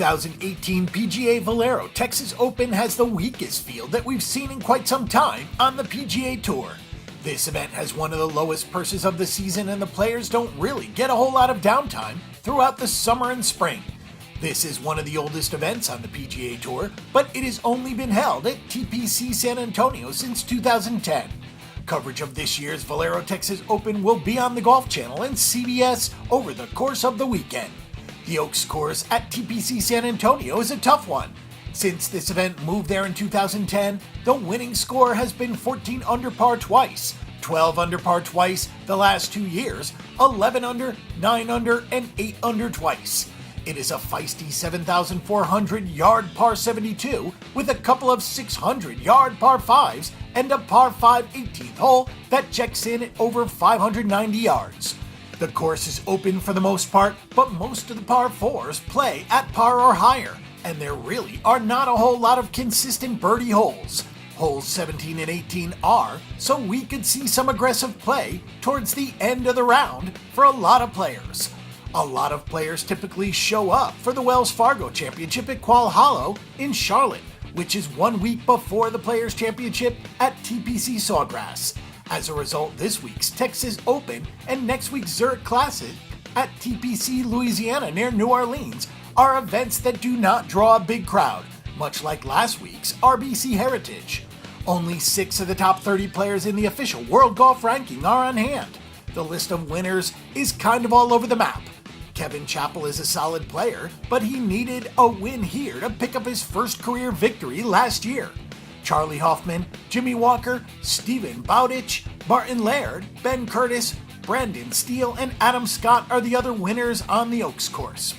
2018 PGA Valero Texas Open has the weakest field that we've seen in quite some time on the PGA Tour. This event has one of the lowest purses of the season, and the players don't really get a whole lot of downtime throughout the summer and spring. This is one of the oldest events on the PGA Tour, but it has only been held at TPC San Antonio since 2010. Coverage of this year's Valero Texas Open will be on the Golf Channel and CBS over the course of the weekend. The Oaks course at TPC San Antonio is a tough one. Since this event moved there in 2010, the winning score has been 14 under par twice, 12 under par twice the last 2 years, 11 under, 9 under, and 8 under twice. It is a feisty 7,400-yard par 72 with a couple of 600-yard par 5s and a par 5 18th hole that checks in at over 590 yards. The course is open for the most part, but most of the par 4s play at par or higher, and there really are not a whole lot of consistent birdie holes. Holes 17 and 18 are, so we could see some aggressive play towards the end of the round for a lot of players. A lot of players typically show up for the Wells Fargo Championship at Quail Hollow in Charlotte, which is 1 week before the Players' Championship at TPC Sawgrass. As a result, this week's Texas Open and next week's Zurich Classic at TPC Louisiana near New Orleans are events that do not draw a big crowd, much like last week's RBC Heritage. Only 6 of the top 30 players in the official World Golf Ranking are on hand. The list of winners is kind of all over the map. Kevin Chappell is a solid player, but he needed a win here to pick up his first career victory last year. Charley Hoffman, Jimmy Walker, Stephen Bowditch, Martin Laird, Ben Curtis, Brandon Steele, and Adam Scott are the other winners on the Oaks course.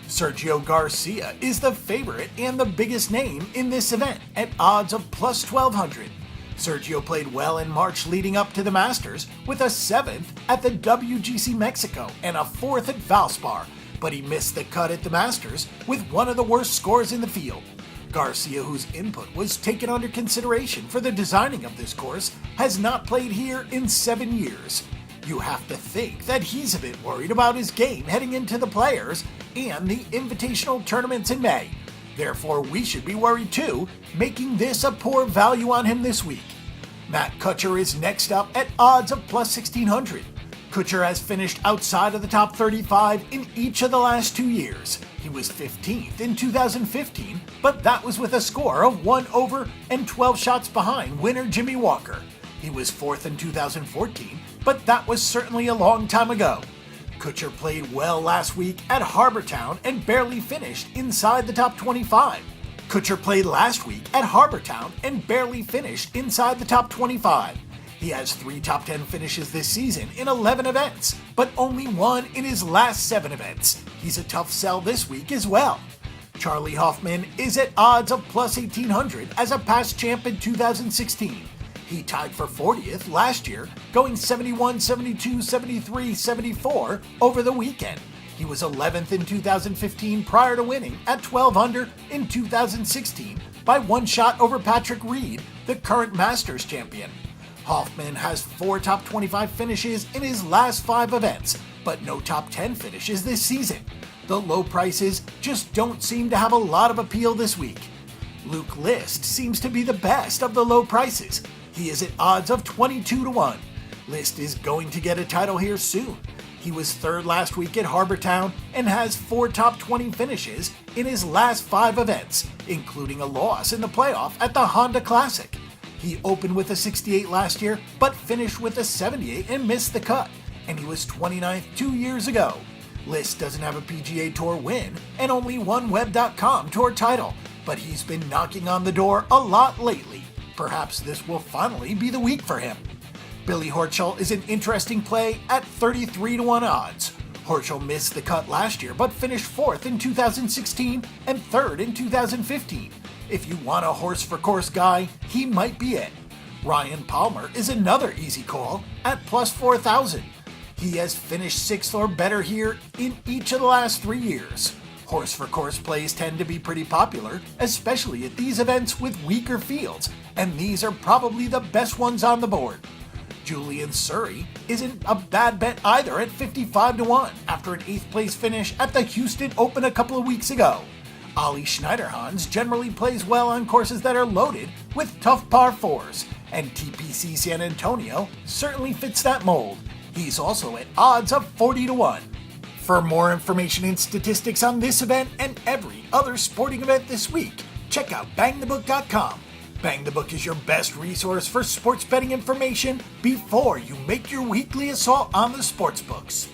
Sergio Garcia is the favorite and the biggest name in this event at odds of plus 1,200. Sergio played well in March leading up to the Masters with a 7th at the WGC Mexico and a 4th at Valspar, but he missed the cut at the Masters with one of the worst scores in the field. Garcia, whose input was taken under consideration for the designing of this course, has not played here in 7 years. You have to think that he's a bit worried about his game heading into the Players and the Invitational tournaments in May. Therefore, we should be worried too, making this a poor value on him this week. Matt Kuchar is next up at odds of plus 1,600. Kuchar has finished outside of the top 35 in each of the last 2 years. He was 15th in 2015, but that was with a score of 1 over and 12 shots behind winner Jimmy Walker. He was 4th in 2014, but that was certainly a long time ago. Kuchar played well last week at Harbortown and barely finished inside the top 25. Kuchar played last week at Harbortown and barely finished inside the top 25. He has 3 top 10 finishes this season in 11 events, but only 1 in his last 7 events. He's a tough sell this week as well. Charley Hoffman is at odds of plus 1,800 as a past champ in 2016. He tied for 40th last year, going 71, 72, 73, 74 over the weekend. He was 11th in 2015 prior to winning at 12 under in 2016 by 1 shot over Patrick Reed, the current Masters champion. Hoffman has 4 top 25 finishes in his last 5 events, but no top 10 finishes this season. The low prices just don't seem to have a lot of appeal this week. Luke List seems to be the best of the low prices. He is at odds of 22 to 1. List is going to get a title here soon. He was 3rd last week at Harbortown and has 4 top 20 finishes in his last 5 events, including a loss in the playoff at the Honda Classic. He opened with a 68 last year, but finished with a 78 and missed the cut, and he was 29th 2 years ago. List doesn't have a PGA Tour win and only one Web.com Tour title, but he's been knocking on the door a lot lately. Perhaps this will finally be the week for him. Billy Horschel is an interesting play at 33 to 1 odds. Horschel missed the cut last year, but finished 4th in 2016 and 3rd in 2015. If you want a horse-for-course guy, he might be it. Ryan Palmer is another easy call at plus 4,000. He has finished 6th or better here in each of the last 3 years. Horse-for-course plays tend to be pretty popular, especially at these events with weaker fields, and these are probably the best ones on the board. Julian Surrey isn't a bad bet either at 55 to 1 after an 8th place finish at the Houston Open a couple of weeks ago. Ollie Schneiderhan's generally plays well on courses that are loaded with tough par 4s, and TPC San Antonio certainly fits that mold. He's also at odds of 40-1. For more information and statistics on this event and every other sporting event this week, check out bangthebook.com. Bang the Book is your best resource for sports betting information before you make your weekly assault on the sports books.